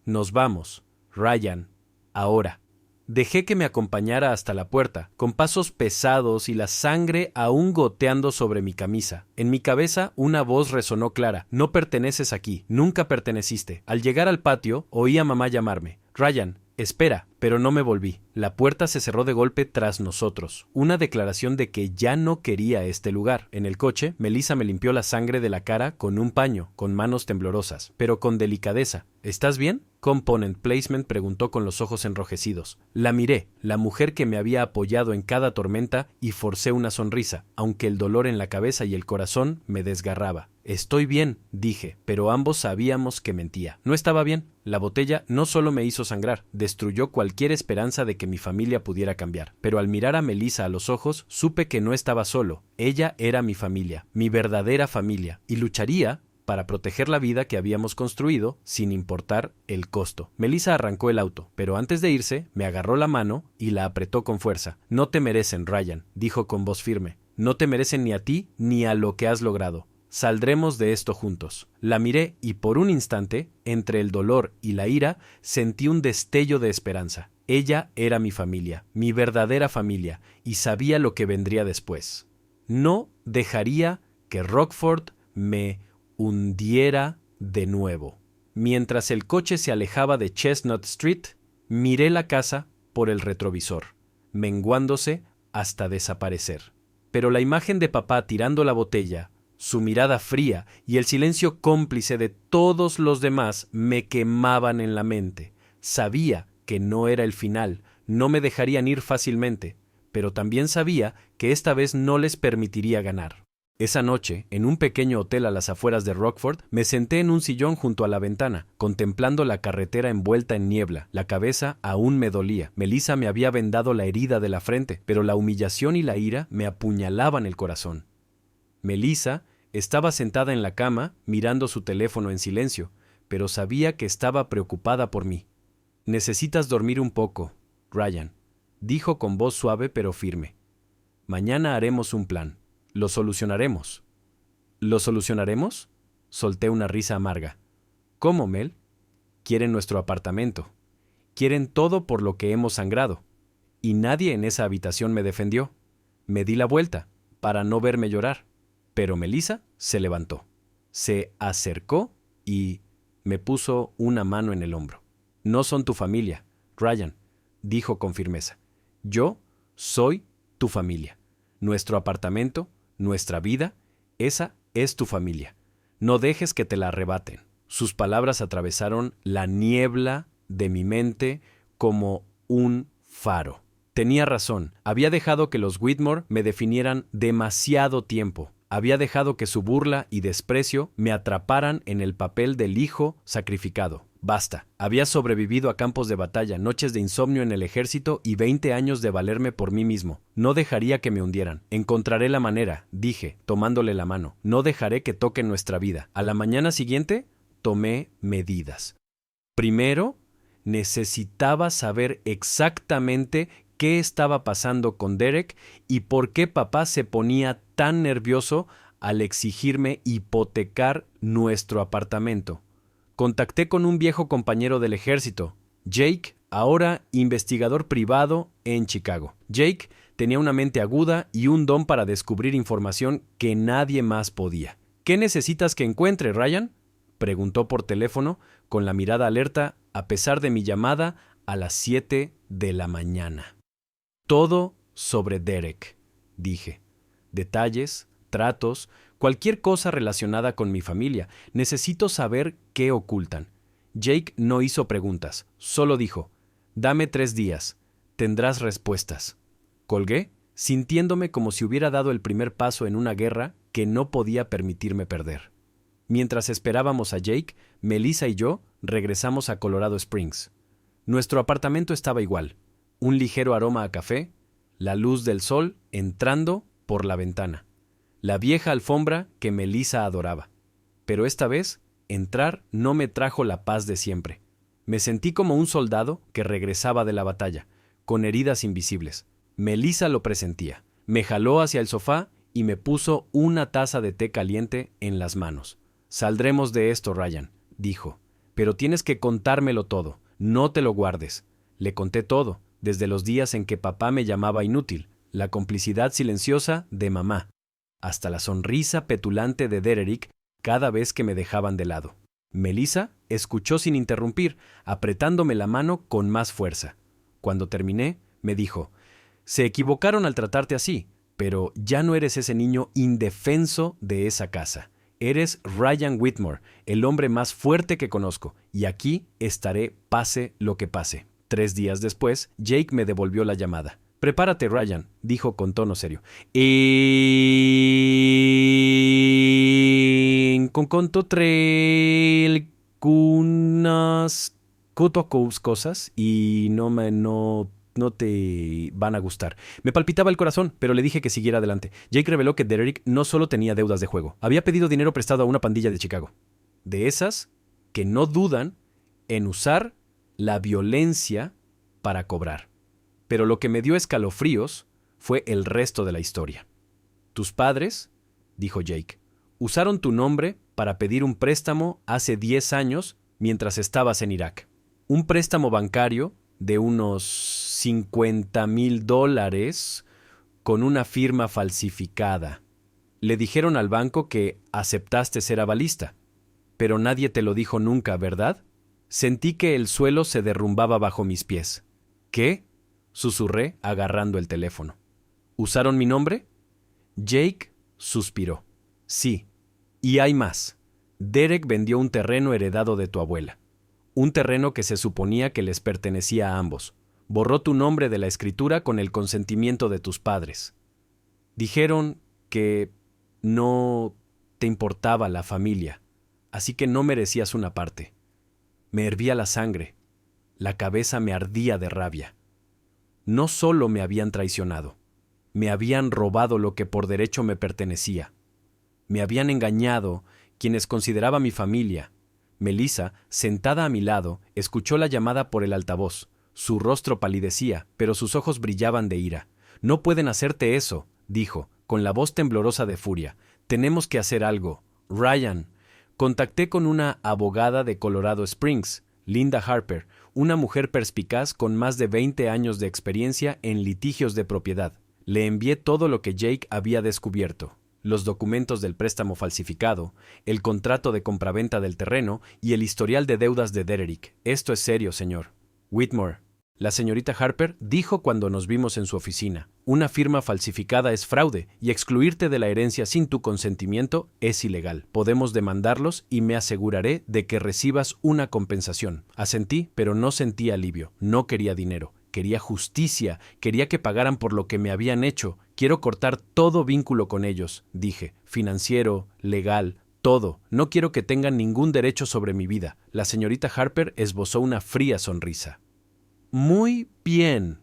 Nos vamos, Ryan, ahora. Dejé que me acompañara hasta la puerta, con pasos pesados y la sangre aún goteando sobre mi camisa. En mi cabeza una voz resonó clara. No perteneces aquí, nunca perteneciste. Al llegar al patio, oí a mamá llamarme. Ryan, espera, pero no me volví. La puerta se cerró de golpe tras nosotros. Una declaración de que ya no quería este lugar. En el coche, Melissa me limpió la sangre de la cara con un paño, con manos temblorosas, pero con delicadeza. ¿Estás bien? Component Placement preguntó con los ojos enrojecidos. La miré, la mujer que me había apoyado en cada tormenta, y forcé una sonrisa, aunque el dolor en la cabeza y el corazón me desgarraba. Estoy bien, dije, pero ambos sabíamos que mentía. No estaba bien. La botella no solo me hizo sangrar, destruyó cualquier esperanza de que mi familia pudiera cambiar. Pero al mirar a Melissa a los ojos, supe que no estaba solo. Ella era mi familia, mi verdadera familia, y lucharía para proteger la vida que habíamos construido sin importar el costo. Melissa arrancó el auto, pero antes de irse, me agarró la mano y la apretó con fuerza. No te merecen, Ryan, dijo con voz firme. No te merecen ni a ti ni a lo que has logrado. Saldremos de esto juntos. La miré y por un instante, entre el dolor y la ira, sentí un destello de esperanza. Ella era mi familia, mi verdadera familia, y sabía lo que vendría después. No dejaría que Rockford me hundiera de nuevo. Mientras el coche se alejaba de Chestnut Street, miré la casa por el retrovisor, menguándose hasta desaparecer. Pero la imagen de papá tirando la botella, su mirada fría y el silencio cómplice de todos los demás me quemaban en la mente. Sabía que no era el final, no me dejarían ir fácilmente, pero también sabía que esta vez no les permitiría ganar. Esa noche, en un pequeño hotel a las afueras de Rockford, me senté en un sillón junto a la ventana, contemplando la carretera envuelta en niebla. La cabeza aún me dolía. Melissa me había vendado la herida de la frente, pero la humillación y la ira me apuñalaban el corazón. Melissa estaba sentada en la cama, mirando su teléfono en silencio, pero sabía que estaba preocupada por mí. Necesitas dormir un poco, Ryan, dijo con voz suave pero firme. Mañana haremos un plan. Lo solucionaremos. ¿Lo solucionaremos? Solté una risa amarga. ¿Cómo, Mel? Quieren nuestro apartamento. Quieren todo por lo que hemos sangrado. Y nadie en esa habitación me defendió. Me di la vuelta, para no verme llorar. Pero Melissa se levantó. Se acercó y me puso una mano en el hombro. No son tu familia, Ryan, dijo con firmeza. Yo soy tu familia. Nuestro apartamento, nuestra vida, esa es tu familia. No dejes que te la arrebaten. Sus palabras atravesaron la niebla de mi mente como un faro. Tenía razón, había dejado que los Whitmore me definieran demasiado tiempo. Había dejado que su burla y desprecio me atraparan en el papel del hijo sacrificado. Basta. Había sobrevivido a campos de batalla, noches de insomnio en el ejército y 20 años de valerme por mí mismo. No dejaría que me hundieran. Encontraré la manera, dije, tomándole la mano. No dejaré que toquen nuestra vida. A la mañana siguiente, tomé medidas. Primero, necesitaba saber exactamente qué estaba pasando con Derek y por qué papá se ponía tan nervioso al exigirme hipotecar nuestro apartamento. Contacté con un viejo compañero del ejército, Jake ahora investigador privado en Chicago. Jake tenía una mente aguda y un don para descubrir información que nadie más podía. ¿Qué necesitas que encuentre, Ryan?, preguntó por teléfono, con la mirada alerta, a pesar de mi llamada a las 7 de la mañana. Todo sobre Derek, dije. Detalles, tratos, cualquier cosa relacionada con mi familia. Necesito saber qué ocultan. Jake no hizo preguntas, solo dijo: «Dame 3 días. Tendrás respuestas». Colgué, sintiéndome como si hubiera dado el primer paso en una guerra que no podía permitirme perder. Mientras esperábamos a Jake, Melissa y yo regresamos a Colorado Springs. Nuestro apartamento estaba igual, un ligero aroma a café, la luz del sol entrando por la ventana, la vieja alfombra que Melissa adoraba. Pero esta vez, entrar no me trajo la paz de siempre. Me sentí como un soldado que regresaba de la batalla, con heridas invisibles. Melissa lo presentía. Me jaló hacia el sofá y me puso una taza de té caliente en las manos. «Saldremos de esto, Ryan», dijo. «Pero tienes que contármelo todo. No te lo guardes». Le conté todo, desde los días en que papá me llamaba inútil, la complicidad silenciosa de mamá, hasta la sonrisa petulante de Derek cada vez que me dejaban de lado. Melissa escuchó sin interrumpir, apretándome la mano con más fuerza. Cuando terminé, me dijo: «Se equivocaron al tratarte así, pero ya no eres ese niño indefenso de esa casa. Eres Ryan Whitmore, el hombre más fuerte que conozco, y aquí estaré pase lo que pase». 3 días después, Jake me devolvió la llamada. «Prepárate, Ryan», dijo con tono serio. Con conto tre algunas cosas y no te van a gustar. Me palpitaba el corazón, pero le dije que siguiera adelante. Jake reveló que Derek no solo tenía deudas de juego, había pedido dinero prestado a una pandilla de Chicago. De esas que no dudan en usar la violencia para cobrar. Pero lo que me dio escalofríos fue el resto de la historia. «Tus padres», dijo Jake, «usaron tu nombre para pedir un préstamo hace 10 años mientras estabas en Irak. Un préstamo bancario de unos $50,000 con una firma falsificada. Le dijeron al banco que aceptaste ser avalista, pero nadie te lo dijo nunca, ¿verdad?» Sentí que el suelo se derrumbaba bajo mis pies. «¿Qué?», susurré agarrando el teléfono. «¿Usaron mi nombre?». Jake suspiró. «Sí, y hay más. Derek vendió un terreno heredado de tu abuela. Un terreno que se suponía que les pertenecía a ambos. Borró tu nombre de la escritura con el consentimiento de tus padres. Dijeron que no te importaba la familia, así que no merecías una parte». Me hervía la sangre. La cabeza me ardía de rabia. No solo me habían traicionado, me habían robado lo que por derecho me pertenecía. Me habían engañado quienes consideraba mi familia. Melissa, sentada a mi lado, escuchó la llamada por el altavoz. Su rostro palidecía, pero sus ojos brillaban de ira. «No pueden hacerte eso», dijo, con la voz temblorosa de furia. «Tenemos que hacer algo. Ryan». Contacté con una abogada de Colorado Springs, Linda Harper, una mujer perspicaz con más de 20 años de experiencia en litigios de propiedad. Le envié todo lo que Jake había descubierto: los documentos del préstamo falsificado, el contrato de compraventa del terreno y el historial de deudas de Derek. «Esto es serio, señor Whitmore», la señorita Harper dijo cuando nos vimos en su oficina. «Una firma falsificada es fraude y excluirte de la herencia sin tu consentimiento es ilegal. Podemos demandarlos y me aseguraré de que recibas una compensación». Asentí, pero no sentí alivio. No quería dinero. Quería justicia. Quería que pagaran por lo que me habían hecho. «Quiero cortar todo vínculo con ellos», dije. «Financiero, legal, todo. No quiero que tengan ningún derecho sobre mi vida». La señorita Harper esbozó una fría sonrisa. «Muy bien.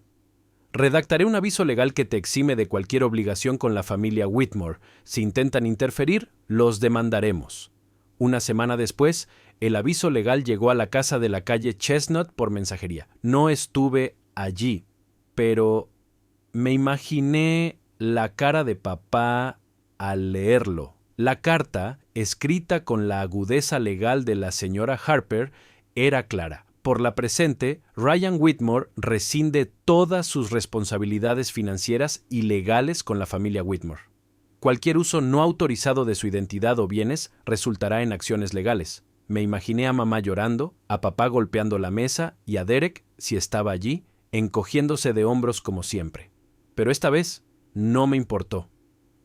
Redactaré un aviso legal que te exime de cualquier obligación con la familia Whitmore. Si intentan interferir, los demandaremos». Una semana después, el aviso legal llegó a la casa de la calle Chestnut por mensajería. No estuve allí, pero me imaginé la cara de papá al leerlo. La carta, escrita con la agudeza legal de la señora Harper, era clara. Por la presente, Ryan Whitmore rescinde todas sus responsabilidades financieras y legales con la familia Whitmore. Cualquier uso no autorizado de su identidad o bienes resultará en acciones legales. Me imaginé a mamá llorando, a papá golpeando la mesa y a Derek, si estaba allí, encogiéndose de hombros como siempre. Pero esta vez no me importó.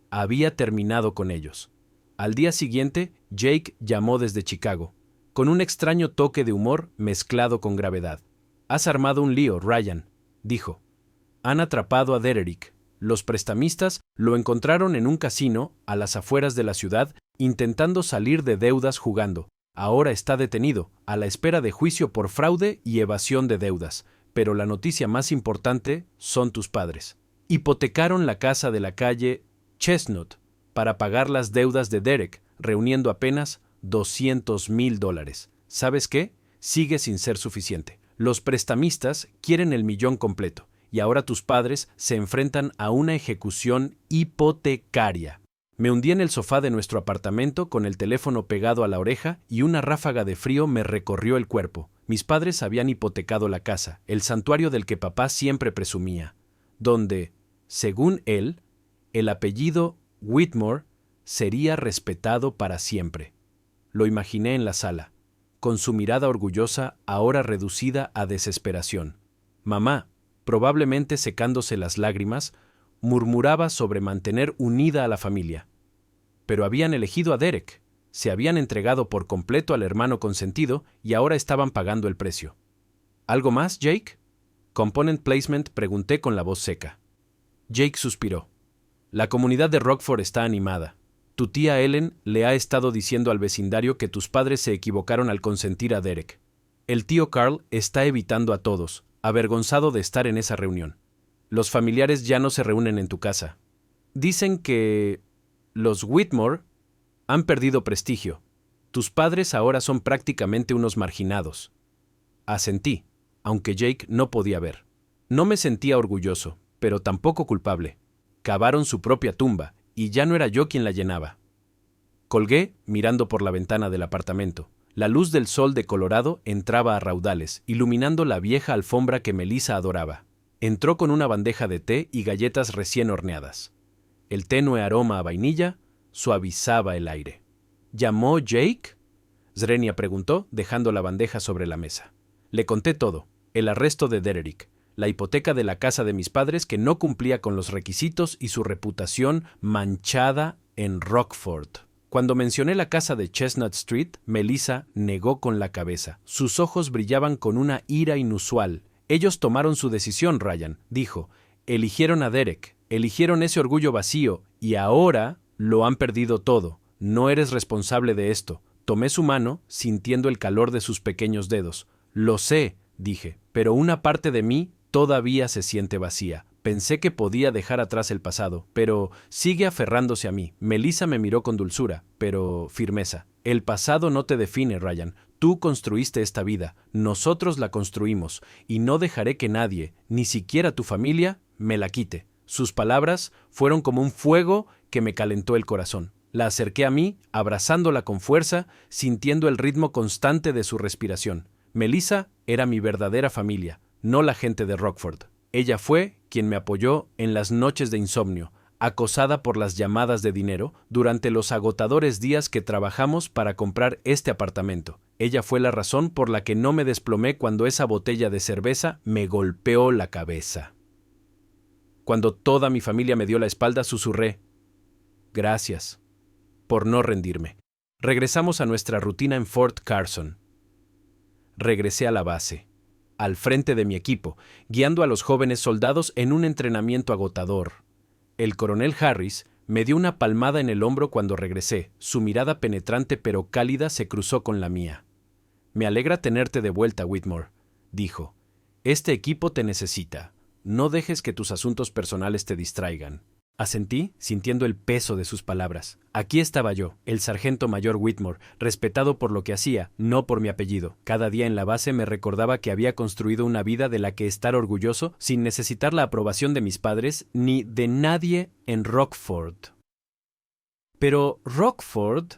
Había terminado con ellos. Al día siguiente, Jake llamó desde Chicago, con un extraño toque de humor mezclado con gravedad. «Has armado un lío, Ryan», dijo. «Han atrapado a Derek. Los prestamistas lo encontraron en un casino a las afueras de la ciudad intentando salir de deudas jugando. Ahora está detenido, a la espera de juicio por fraude y evasión de deudas. Pero la noticia más importante son tus padres. Hipotecaron la casa de la calle Chestnut para pagar las deudas de Derek, reuniendo apenas $200,000. ¿Sabes qué? Sigue sin ser suficiente. Los prestamistas quieren el millón completo, y ahora tus padres se enfrentan a una ejecución hipotecaria. Me hundí en el sofá de nuestro apartamento con el teléfono pegado a la oreja y una ráfaga de frío me recorrió el cuerpo. Mis padres habían hipotecado la casa, el santuario del que papá siempre presumía, donde, según él, el apellido Whitmore sería respetado para siempre. Lo imaginé en la sala, con su mirada orgullosa ahora reducida a desesperación. Mamá, probablemente secándose las lágrimas, murmuraba sobre mantener unida a la familia. Pero habían elegido a Derek, se habían entregado por completo al hermano consentido y ahora estaban pagando el precio. ¿Algo más, Jake? Component Placement, pregunté con la voz seca. Jake suspiró. La comunidad de Rockford está animada. Tu tía Ellen le ha estado diciendo al vecindario que tus padres se equivocaron al consentir a Derek. El tío Carl está evitando a todos, avergonzado de estar en esa reunión. Los familiares ya no se reúnen en tu casa. Dicen que los Whitmore han perdido prestigio. Tus padres ahora son prácticamente unos marginados. Asentí, aunque Jake no podía ver. No me sentía orgulloso, pero tampoco culpable. Cavaron su propia tumba, y ya no era yo quien la llenaba. Colgué, mirando por la ventana del apartamento. La luz del sol de Colorado entraba a raudales, iluminando la vieja alfombra que Melissa adoraba. Entró con una bandeja de té y galletas recién horneadas. El tenue aroma a vainilla suavizaba el aire. ¿Llamó Jake? Zrenia preguntó, dejando la bandeja sobre la mesa. Le conté todo: el arresto de Derek, la hipoteca de la casa de mis padres que no cumplía con los requisitos y su reputación manchada en Rockford. Cuando mencioné la casa de Chestnut Street, Melissa negó con la cabeza. Sus ojos brillaban con una ira inusual. Ellos tomaron su decisión, Ryan, dijo. Eligieron a Derek, eligieron ese orgullo vacío, y ahora lo han perdido todo. No eres responsable de esto. Tomé su mano, sintiendo el calor de sus pequeños dedos. Lo sé, dije, pero una parte de mí todavía se siente vacía. Pensé que podía dejar atrás el pasado, pero sigue aferrándose a mí. Melissa me miró con dulzura, pero firmeza. El pasado no te define, Ryan. Tú construiste esta vida, nosotros la construimos, y no dejaré que nadie, ni siquiera tu familia, me la quite. Sus palabras fueron como un fuego que me calentó el corazón. La acerqué a mí, abrazándola con fuerza, sintiendo el ritmo constante de su respiración. Melissa era mi verdadera familia, no la gente de Rockford. Ella fue quien me apoyó en las noches de insomnio, acosada por las llamadas de dinero, durante los agotadores días que trabajamos para comprar este apartamento. Ella fue la razón por la que no me desplomé cuando esa botella de cerveza me golpeó la cabeza. Cuando toda mi familia me dio la espalda, susurré: «Gracias por no rendirme». Regresamos a nuestra rutina en Fort Carson. Regresé a la base, al frente de mi equipo, guiando a los jóvenes soldados en un entrenamiento agotador. El coronel Harris me dio una palmada en el hombro cuando regresé. Su mirada penetrante pero cálida se cruzó con la mía. «Me alegra tenerte de vuelta, Whitmore», dijo. «Este equipo te necesita. No dejes que tus asuntos personales te distraigan». Asentí, sintiendo el peso de sus palabras. Aquí estaba yo, el sargento mayor Whitmore, respetado por lo que hacía, no por mi apellido. Cada día en la base me recordaba que había construido una vida de la que estar orgulloso sin necesitar la aprobación de mis padres ni de nadie en Rockford. Pero Rockford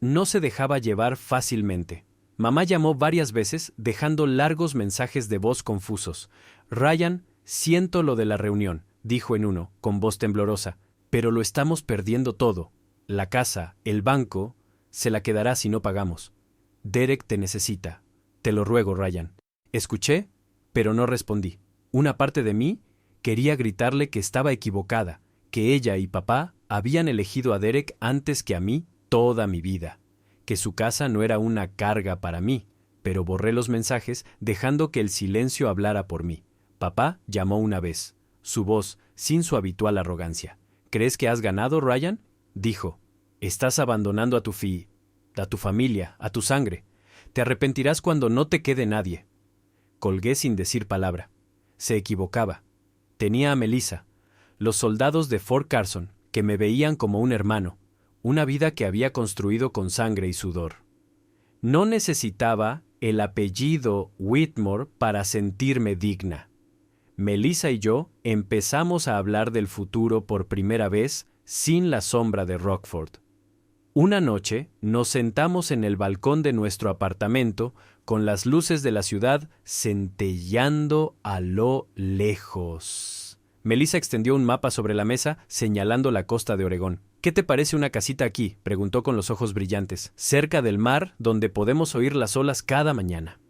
no se dejaba llevar fácilmente. Mamá llamó varias veces, dejando largos mensajes de voz confusos. Ryan, siento lo de la reunión, dijo en uno, con voz temblorosa, pero lo estamos perdiendo todo. La casa, el banco, se la quedará si no pagamos. Derek te necesita. Te lo ruego, Ryan. Escuché, pero no respondí. Una parte de mí quería gritarle que estaba equivocada, que ella y papá habían elegido a Derek antes que a mí toda mi vida, que su casa no era una carga para mí, pero borré los mensajes dejando que el silencio hablara por mí. Papá llamó una vez, su voz sin su habitual arrogancia. ¿Crees que has ganado, Ryan? Dijo. Estás abandonando a tu familia, a tu sangre. Te arrepentirás cuando no te quede nadie. Colgué sin decir palabra. Se equivocaba. Tenía a Melissa, los soldados de Fort Carson, que me veían como un hermano, una vida que había construido con sangre y sudor. No necesitaba el apellido Whitmore para sentirme digna. Melissa y yo empezamos a hablar del futuro por primera vez sin la sombra de Rockford. Una noche nos sentamos en el balcón de nuestro apartamento con las luces de la ciudad centelleando a lo lejos. Melissa extendió un mapa sobre la mesa señalando la costa de Oregón. ¿Qué te parece una casita aquí?, preguntó con los ojos brillantes, cerca del mar donde podemos oír las olas cada mañana.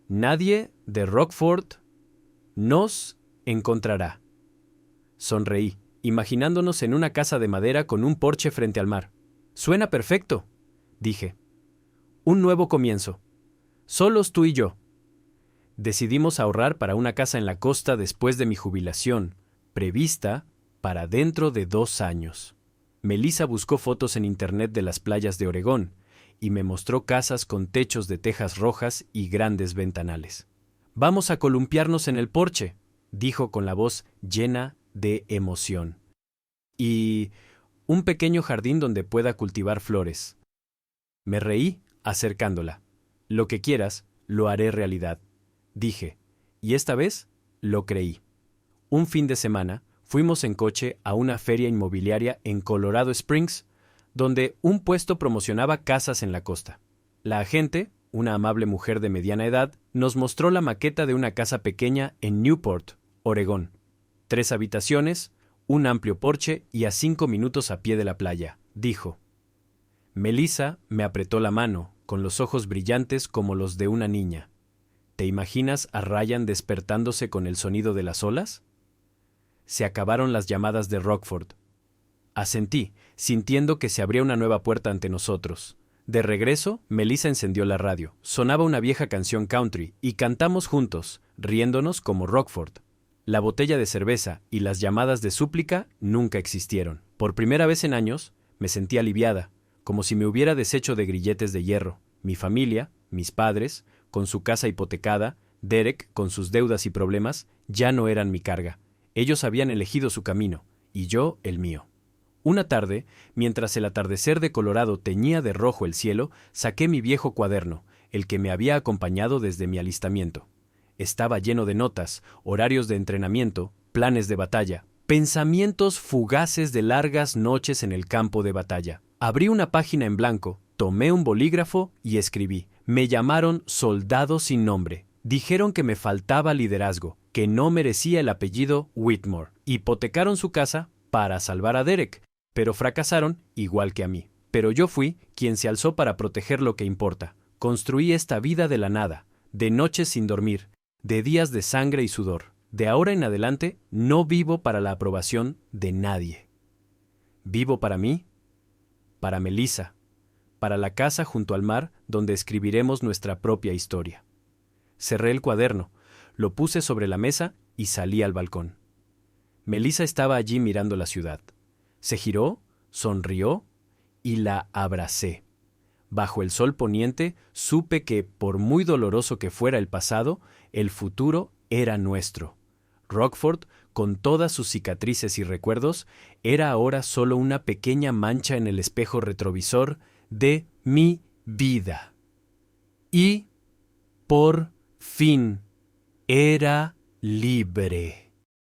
Nadie de Rockford nos encontrará. Sonreí, imaginándonos en una casa de madera con un porche frente al mar. Suena perfecto, dije. Un nuevo comienzo. Solos tú y yo. Decidimos ahorrar para una casa en la costa después de mi jubilación, prevista para dentro de 2 años. Melissa buscó fotos en internet de las playas de Oregón y me mostró casas con techos de tejas rojas y grandes ventanales. Vamos a columpiarnos en el porche, dijo con la voz llena de emoción. Y un pequeño jardín donde pueda cultivar flores. Me reí acercándola. Lo que quieras, lo haré realidad, dije, y esta vez lo creí. Un fin de semana fuimos en coche a una feria inmobiliaria en Colorado Springs, donde un puesto promocionaba casas en la costa. La agente, una amable mujer de mediana edad, nos mostró la maqueta de una casa pequeña en Newport, Oregón. 3 habitaciones, un amplio porche y a 5 minutos a pie de la playa, dijo. Melissa me apretó la mano, con los ojos brillantes como los de una niña. ¿Te imaginas a Ryan despertándose con el sonido de las olas? Se acabaron las llamadas de Rockford. Asentí, sintiendo que se abría una nueva puerta ante nosotros. De regreso, Melissa encendió la radio. Sonaba una vieja canción country y cantamos juntos, riéndonos como Rockford. La botella de cerveza y las llamadas de súplica nunca existieron. Por primera vez en años, me sentí aliviada, como si me hubiera deshecho de grilletes de hierro. Mi familia, mis padres, con su casa hipotecada, Derek, con sus deudas y problemas, ya no eran mi carga. Ellos habían elegido su camino, y yo el mío. Una tarde, mientras el atardecer de Colorado teñía de rojo el cielo, saqué mi viejo cuaderno, el que me había acompañado desde mi alistamiento. Estaba lleno de notas, horarios de entrenamiento, planes de batalla, pensamientos fugaces de largas noches en el campo de batalla. Abrí una página en blanco, tomé un bolígrafo y escribí. Me llamaron soldado sin nombre. Dijeron que me faltaba liderazgo, que no merecía el apellido Whitmore. Hipotecaron su casa para salvar a Derek, pero fracasaron igual que a mí. Pero yo fui quien se alzó para proteger lo que importa. Construí esta vida de la nada, de noches sin dormir, de días de sangre y sudor. De ahora en adelante, no vivo para la aprobación de nadie. Vivo para mí, para Melissa, para la casa junto al mar donde escribiremos nuestra propia historia. Cerré el cuaderno, lo puse sobre la mesa y salí al balcón. Melissa estaba allí mirando la ciudad. Se giró, sonrió y la abracé. Bajo el sol poniente, supe que, por muy doloroso que fuera el pasado, el futuro era nuestro. Rockford, con todas sus cicatrices y recuerdos, era ahora solo una pequeña mancha en el espejo retrovisor de mi vida. Y, por fin, era libre.